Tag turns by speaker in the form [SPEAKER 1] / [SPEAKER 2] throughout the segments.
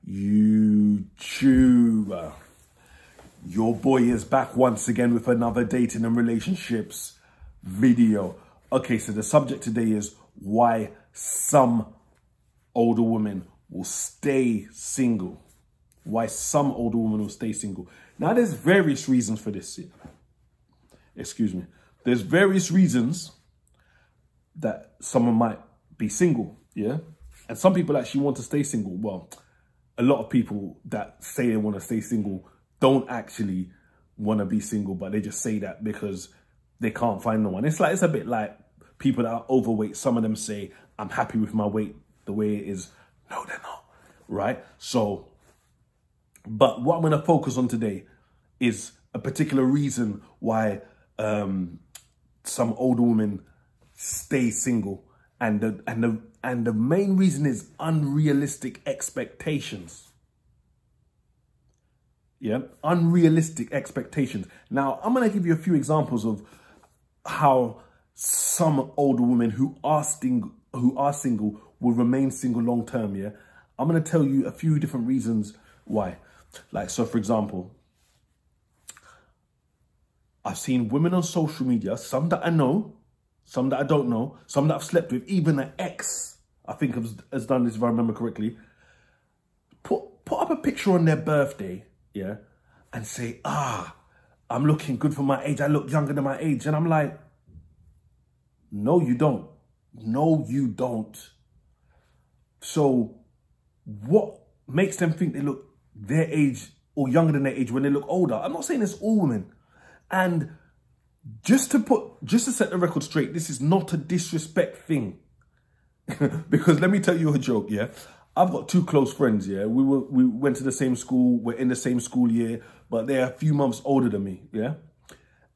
[SPEAKER 1] YouTube. Your boy is back once again with another dating and relationships video. Okay, so the subject today is why some older women will stay single. Why some older women will stay single. Now, there's various reasons for this. Excuse me. There's various reasons that someone might be single, yeah? And some people actually want to stay single. Well, a lot of people that say they want to stay single don't actually want to be single, but they just say that because they can't find no one. It's a bit like people that are overweight. Some of them say, I'm happy with my weight the way it is. No, they're not, right? So, but what I'm going to focus on today is a particular reason why some older women stay single, and the main reason is unrealistic expectations. Yeah, unrealistic expectations. Now, I'm going to give you a few examples of how some older women who are single will remain single long term. Yeah, I'm going to tell you a few different reasons why. Like, so for example, I've seen women on social media, some that I know, some that I don't know, some that I've slept with, even an ex, I think has done this if I remember correctly, put up a picture on their birthday, yeah, and say, I'm looking good for my age, I look younger than my age. And I'm like, no, you don't. No, you don't. So what makes them think they look their age or younger than their age when they look older? I'm not saying it's all women. And just to set the record straight, this is not a disrespect thing. Because let me tell you a joke, yeah? I've got two close friends, yeah? We went to the same school, we're in the same school year, but they're a few months older than me, yeah?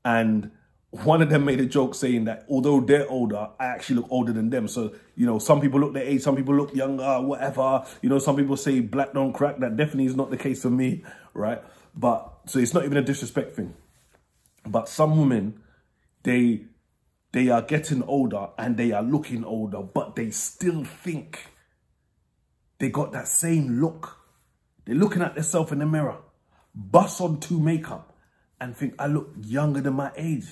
[SPEAKER 1] And one of them made a joke saying that although they're older, I actually look older than them. So, you know, some people look their age, some people look younger, whatever. You know, some people say black don't crack. That definitely is not the case for me, right? But, so it's not even a disrespect thing. But some women, they are getting older and they are looking older, but they still think they got that same look. They're looking at themselves in the mirror, bust on two makeup, and think, I look younger than my age.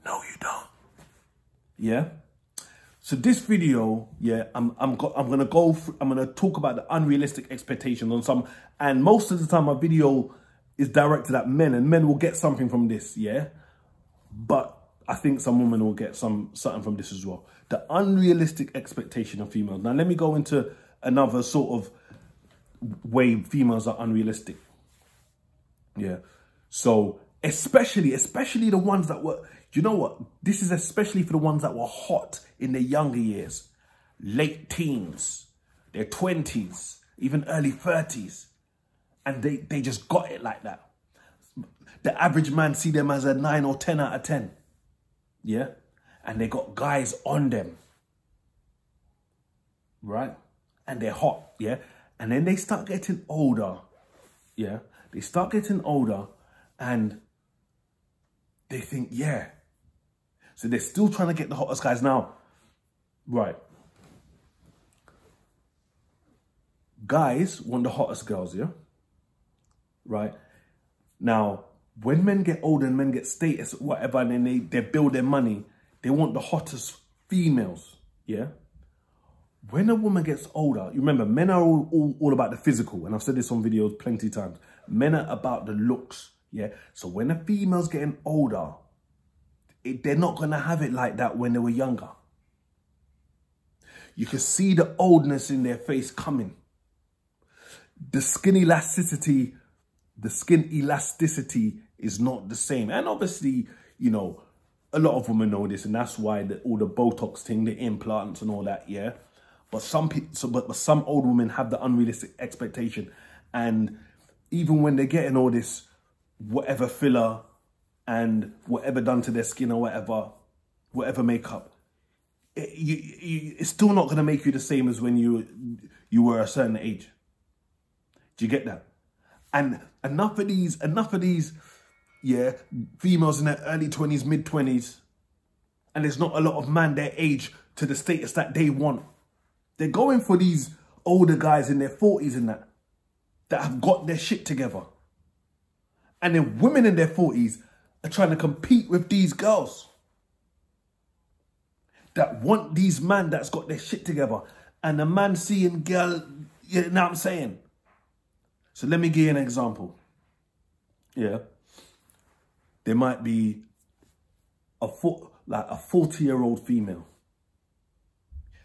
[SPEAKER 1] No, you don't. Yeah. So this video, yeah, I'm gonna talk about the unrealistic expectations on some, and most of the time my video is directed at men, and men will get something from this, yeah. But I think some women will get something from this as well. The unrealistic expectation of females. Now let me go into another sort of way females are unrealistic. Yeah. So especially the ones that were, you know what? This is especially for the ones that were hot in their younger years, late teens, their 20s, even early 30s. And they just got it like that. The average man see them as a 9 or 10 out of 10. Yeah? And they got guys on them. Right? And they're hot. Yeah? And then they start getting older. Yeah? They start getting older and they think, yeah. So they're still trying to get the hottest guys now. Right. Guys want the hottest girls, yeah? Right? Now, when men get older and men get status, whatever, and then they build their money, they want the hottest females, yeah? When a woman gets older, you remember, men are all about the physical, and I've said this on videos plenty of times. Men are about the looks, yeah? So when a female's getting older, they're not going to have it like that when they were younger. You can see the oldness in their face coming. The skin elasticity is not the same. And obviously, you know, a lot of women know this, and that's why all the Botox thing, the implants and all that, yeah? But some old women have the unrealistic expectation. And even when they're getting all this, whatever filler and whatever done to their skin or whatever makeup, it's still not going to make you the same as when you were a certain age. Do you get that? And enough of these, yeah, females in their early 20s, mid 20s, and there's not a lot of men their age to the status that they want. They're going for these older guys in their 40s and that have got their shit together. And then women in their 40s are trying to compete with these girls that want these men that's got their shit together. And the man seeing girl, you know what I'm saying? So let me give you an example. Yeah. There might be a 40-year-old female.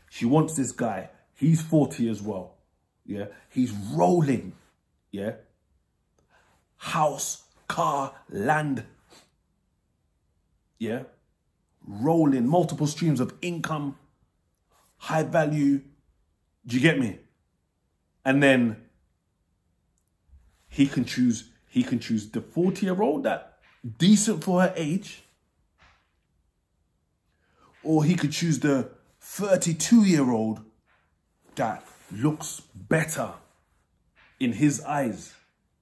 [SPEAKER 1] She wants this guy. He's 40 as well. Yeah. He's rolling. Yeah. House, car, land. Yeah. Rolling, multiple streams of income, high value. Do you get me? And then he can choose the 40-year-old that decent for her age, or he could choose the 32-year-old that looks better in his eyes.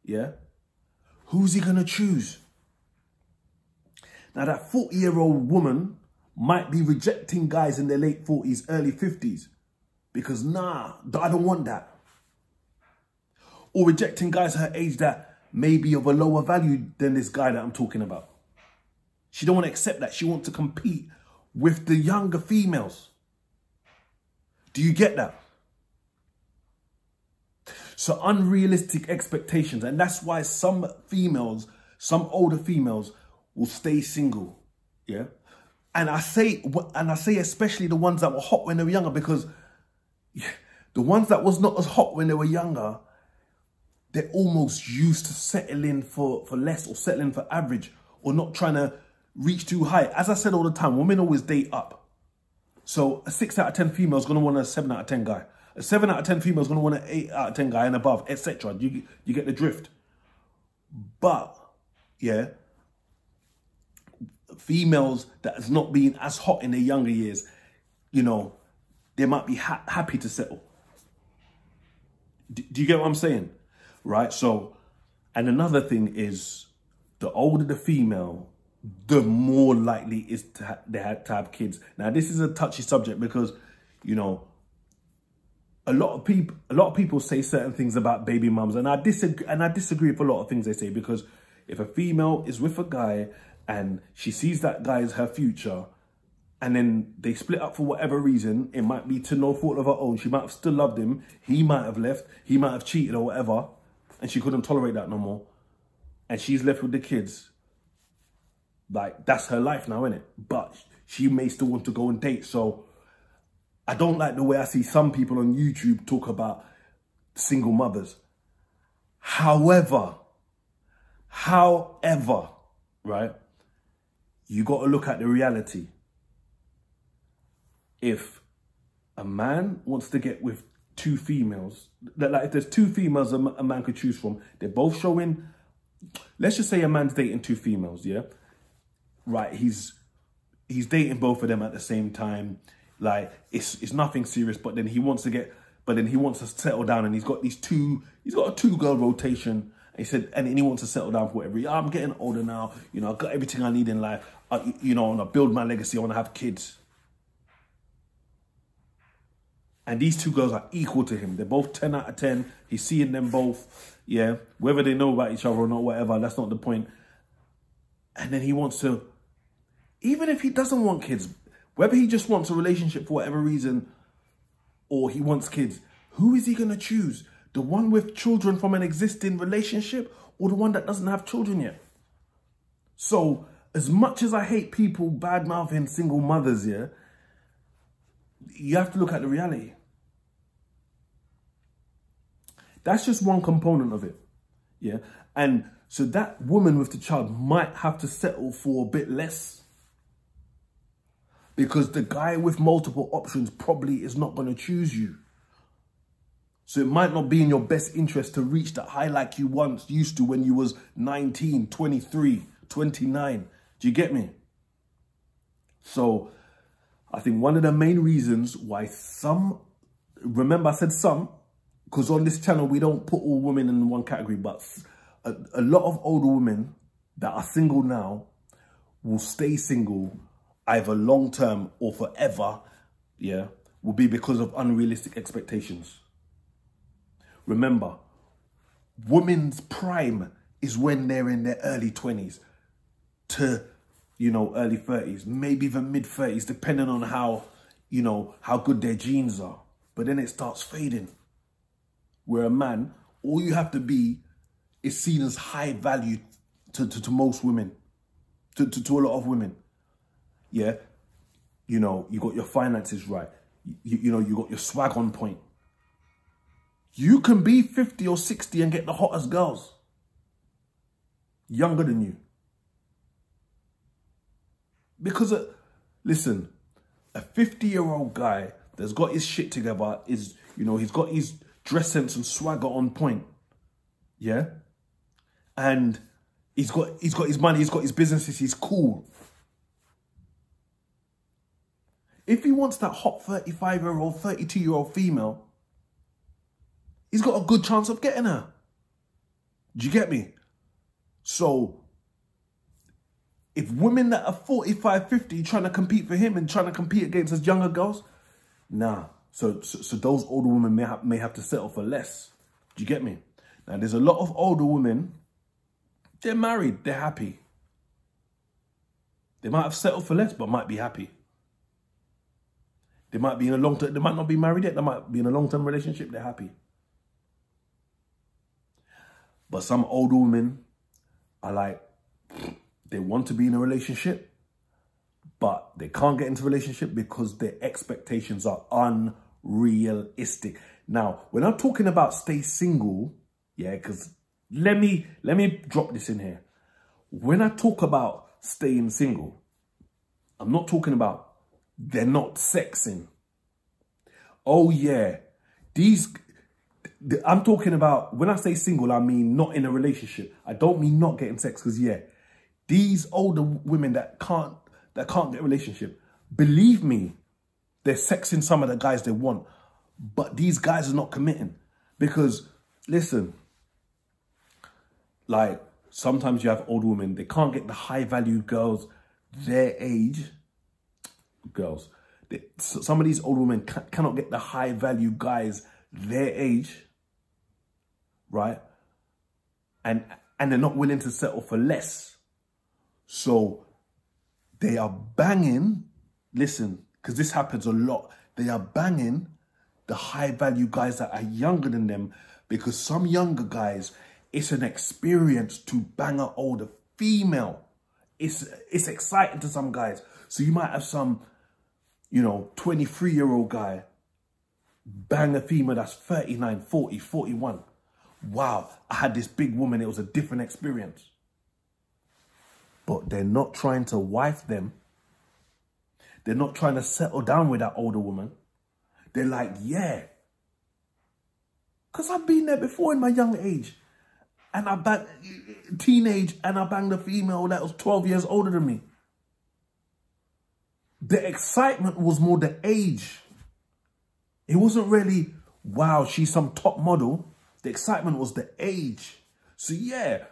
[SPEAKER 1] Yeah? Who's he going to choose? Now, that 40-year-old woman might be rejecting guys in their late 40s, early 50s. Because, nah, I don't want that. Or rejecting guys her age that may be of a lower value than this guy that I'm talking about. She don't want to accept that. She wants to compete with the younger females. Do you get that? So unrealistic expectations. And that's why some females, some older females will stay single. Yeah. And I say especially the ones that were hot when they were younger, because the ones that was not as hot when they were younger, they're almost used to settling for less, or settling for average, or not trying to reach too high. As I said all the time, women always date up. So a 6 out of 10 female is going to want a 7 out of 10 guy. A 7 out of 10 female is going to want an 8 out of 10 guy and above, etc. You get the drift. But, yeah, females that has not been as hot in their younger years, you know, they might be happy to settle. Do you get what I'm saying? Right? So, and another thing is, the older the female, the more likely is to have kids. Now, this is a touchy subject because, you know, a lot of people say certain things about baby mums, and I disagree with a lot of things they say, because if a female is with a guy and she sees that guy as her future, and then they split up for whatever reason, it might be to no fault of her own. She might have still loved him. He might have left. He might have cheated or whatever, and she couldn't tolerate that no more. And she's left with the kids. Like, that's her life now, innit? But she may still want to go and date. So I don't like the way I see some people on YouTube talk about single mothers. However, right? You got to look at the reality. If a man wants to get with two females, like if there's two females a man could choose from, they're both showing, let's just say a man's dating two females, yeah? Right, he's dating both of them at the same time. Like, it's nothing serious, but then he wants to settle down, and he's got a 2-girl rotation. And he said, and he wants to settle down for whatever. I'm getting older now, you know, I've got everything I need in life. You know, I want to build my legacy, I want to have kids. And these 2 girls are equal to him. They're both 10 out of 10. He's seeing them both, yeah. Whether they know about each other or not, whatever, that's not the point. And then he wants to, even if he doesn't want kids, whether he just wants a relationship for whatever reason, or he wants kids, who is he going to choose? The one with children from an existing relationship, or the one that doesn't have children yet? So, as much as I hate people bad-mouthing single mothers, yeah, you have to look at the reality. That's just one component of it, yeah? And so that woman with the child might have to settle for a bit less, because the guy with multiple options probably is not going to choose you. So it might not be in your best interest to reach that high like you once used to when you was 19, 23, 29. Do you get me? So I think one of the main reasons why remember I said some, because on this channel we don't put all women in one category, but a lot of older women that are single now will stay single either long-term or forever, yeah, will be because of unrealistic expectations. remember, women's prime is when they're in their early 20s to, you know, early 30s, maybe even mid 30s, depending on how, you know, how good their genes are. But then it starts fading. Where a man, all you have to be is seen as high value to most women, to a lot of women. Yeah, you know, you got your finances right. You know, you got your swag on point. You can be 50 or 60 and get the hottest girls. Younger than you. Because, listen, a 50-year-old guy that's got his shit together is, you know, he's got his dress sense and swagger on point. Yeah? And he's got his money, he's got his businesses, he's cool. If he wants that hot 35-year-old, 32-year-old female, he's got a good chance of getting her. Do you get me? So, if women that are 45, 50 trying to compete for him and trying to compete against his younger girls, nah. So those older women may have to settle for less. Do you get me? Now, there's a lot of older women, they're married, they're happy. They might have settled for less, but might be happy. They might be in a long-term, they might not be married yet, they might be in a long-term relationship, they're happy. But some older women are like, they want to be in a relationship, but they can't get into a relationship because their expectations are unrealistic. Now, when I'm talking about stay single, yeah, because let me drop this in here. When I talk about staying single, I'm not talking about they're not sexing. Oh yeah, I'm talking about, when I say single, I mean not in a relationship. I don't mean not getting sex, because yeah, these older women that can't get a relationship, believe me, they're sexing some of the guys they want, but these guys are not committing. Because, listen, like, sometimes you have older women, they can't get the high-value girls their age. Some of these older women cannot get the high-value guys their age, right? And they're not willing to settle for less. So they are banging, listen, because this happens a lot. They are banging the high-value guys that are younger than them, because some younger guys, it's an experience to bang an older female. It's exciting to some guys. So you might have some, you know, 23-year-old guy bang a female that's 39, 40, 41. Wow, I had this big woman. It was a different experience. But they're not trying to wife them. They're not trying to settle down with that older woman. They're like, yeah. Because I've been there before in my young age. And I banged teenage, and I banged a female that was 12 years older than me. The excitement was more the age. It wasn't really, wow, she's some top model. The excitement was the age. So yeah,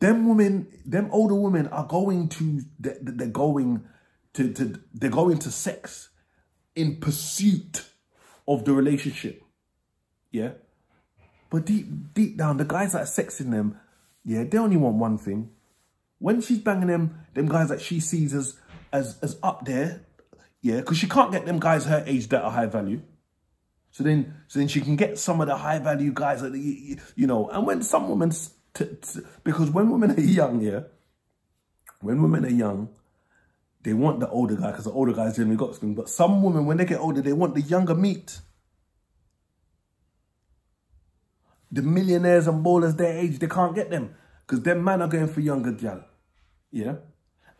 [SPEAKER 1] them older women are going to, they're going to sex in pursuit of the relationship. Yeah. But deep down, the guys that are sexing them, yeah, they only want one thing. When she's banging them guys that she sees as up there, yeah, because she can't get them guys her age that are high value. So then she can get some of the high value guys that, you know, and when some women, because when women are young, yeah, when women are young, they want the older guy, because the older guys generally got something. But some women, when they get older, they want the younger meat. The millionaires and ballers their age, they can't get them, because them man are going for younger gal, yeah?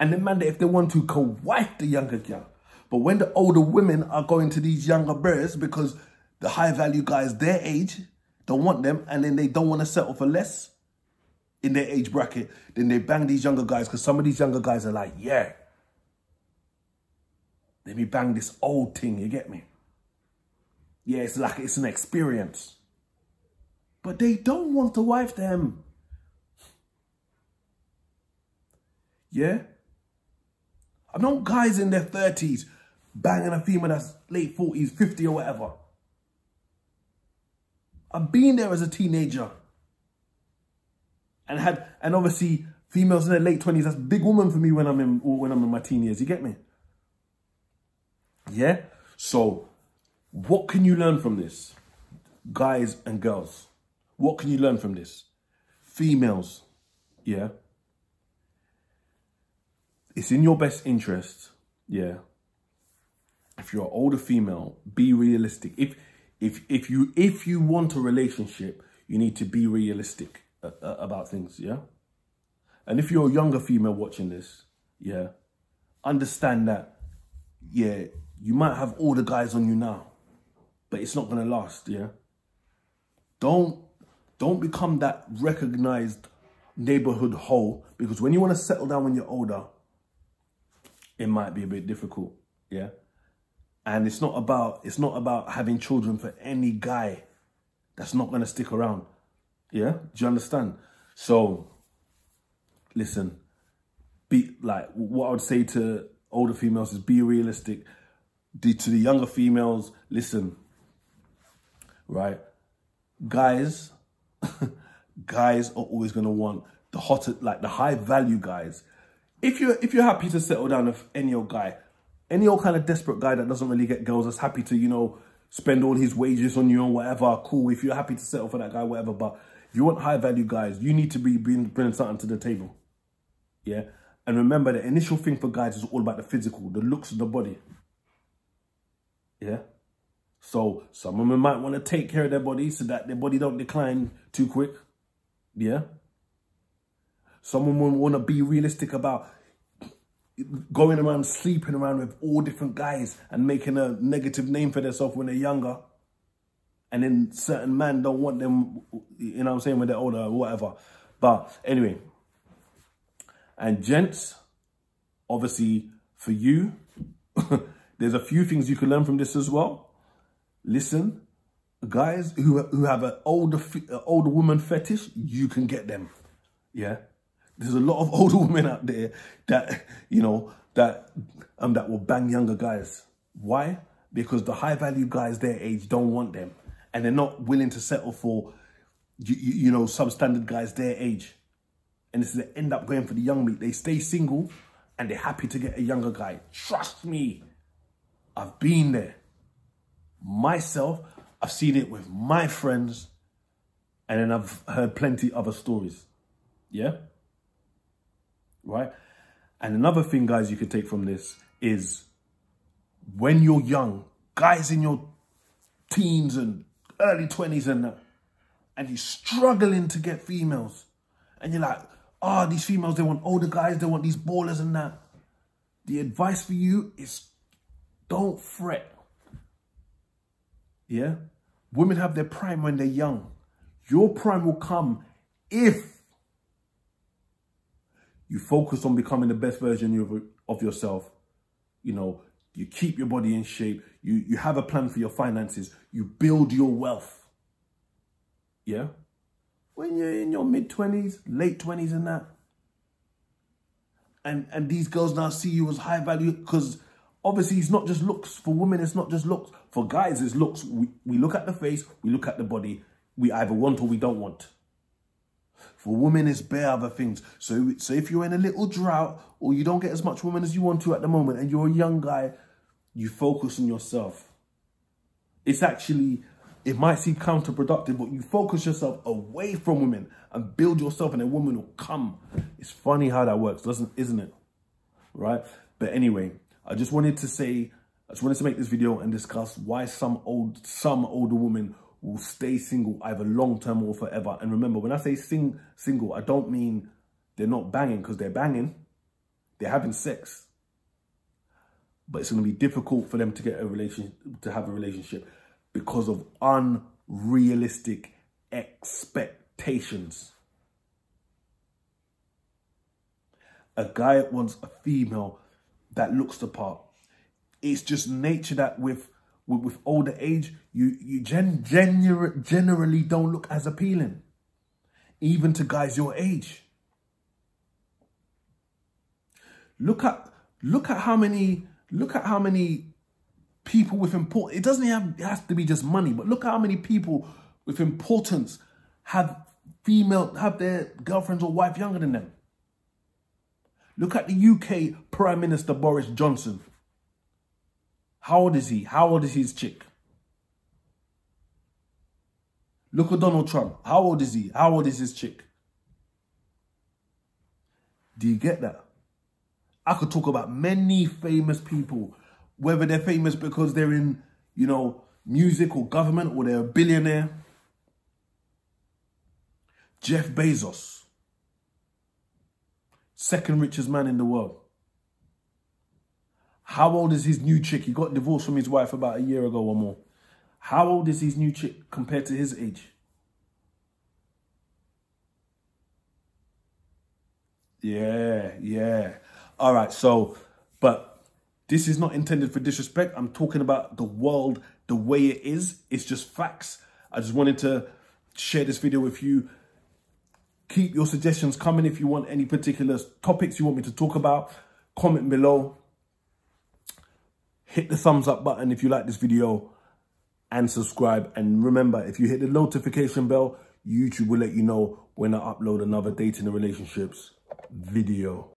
[SPEAKER 1] And the man, if they want to, can wife the younger gal. But when the older women are going to these younger birds, because the high value guys their age don't want them, and then they don't want to settle for less in their age bracket, then they bang these younger guys, because some of these younger guys are like, yeah, let me bang this old thing, you get me? Yeah, it's like, it's an experience. But they don't want to wife them. Yeah? I've known guys in their 30s banging a female that's late 40s, 50 or whatever. I've been there as a teenager. And obviously females in their late 20s, that's a big woman for me when I'm in my teen years. You get me? Yeah? So what can you learn from this? Guys and girls, what can you learn from this? Females, yeah? It's in your best interest, yeah? If you're an older female, be realistic. If you want a relationship, you need to be realistic about things, yeah? And if you're a younger female watching this, yeah, understand that, yeah, you might have all the guys on you now, but it's not gonna last, yeah? Don't become that recognized neighborhood hoe, because when you want to settle down when you're older, it might be a bit difficult, yeah? And it's not about having children for any guy that's not going to stick around, yeah? Do you understand? So, listen, what I would say to older females is be realistic. To the younger females, listen, right? Guys, guys are always going to want the hotter, like the high value guys. If you're happy to settle down with any old guy, any old kind of desperate guy that doesn't really get girls, that's happy to, you know, spend all his wages on you or whatever, cool. If you're happy to settle for that guy, whatever. But if you want high value guys, you need to be bringing something to the table. Yeah. And remember, the initial thing for guys is all about the physical, the looks of the body. Yeah. So some women might want to take care of their body so that their body don't decline too quick. Yeah. Some women want to be realistic about going around, sleeping around with all different guys and making a negative name for themselves when they're younger. And then certain men don't want them, you know what I'm saying, when they're older or whatever. But anyway, and gents, obviously for you, there's a few things you can learn from this as well. Listen, guys who have an older woman fetish, you can get them. Yeah. There's a lot of older women out there that, you know, that will bang younger guys. Why? Because the high value guys their age don't want them. And they're not willing to settle for, you know, substandard guys their age. And this is they end up going for the young meat. They stay single and they're happy to get a younger guy. Trust me, I've been there. Myself, I've seen it with my friends, and then I've heard plenty other stories. Yeah? Right? And another thing, guys, you can take from this is when you're young, guys in your teens and early 20s and that, and you're struggling to get females, and you're like, oh, these females, they want older guys, they want these ballers and that. The advice for you is don't fret. Yeah? Women have their prime when they're young. Your prime will come if you focus on becoming the best version of yourself. You know, you keep your body in shape. You have a plan for your finances. You build your wealth. Yeah? When you're in your mid-20s, late 20s and that. And these girls now see you as high value because obviously it's not just looks. For women, it's not just looks. For guys, it's looks. We look at the face, we look at the body. We either want or we don't want. For women, it's bare other things. So if you're in a little drought or you don't get as much women as you want to at the moment and you're a young guy, you focus on yourself. It's actually, it might seem counterproductive, but you focus yourself away from women and build yourself and a woman will come. It's funny how that works, isn't it? Right? But anyway, I just wanted to make this video and discuss why some older women will stay single either long-term or forever. And remember, when I say single, I don't mean they're not banging, because they're banging. They're having sex. But it's going to be difficult for them to get to have a relationship because of unrealistic expectations. A guy wants a female that looks the part. It's just nature that with older age, you generally don't look as appealing, even to guys your age. Look at how many people with important. It has to be just money, but look at how many people with importance have their girlfriends or wife younger than them. Look at the UK Prime Minister Boris Johnson. How old is he? How old is his chick? Look at Donald Trump. How old is he? How old is his chick? Do you get that? I could talk about many famous people, whether they're famous because they're in, you know, music or government, or they're a billionaire. Jeff Bezos, second richest man in the world. How old is his new chick? He got divorced from his wife about a year ago or more. How old is his new chick compared to his age? Yeah. All right, so, but this is not intended for disrespect. I'm talking about the world the way it is. It's just facts. I just wanted to share this video with you. Keep your suggestions coming if you want any particular topics you want me to talk about. Comment below. Hit the thumbs up button if you like this video and subscribe. And remember, if you hit the notification bell, YouTube will let you know when I upload another dating and relationships video.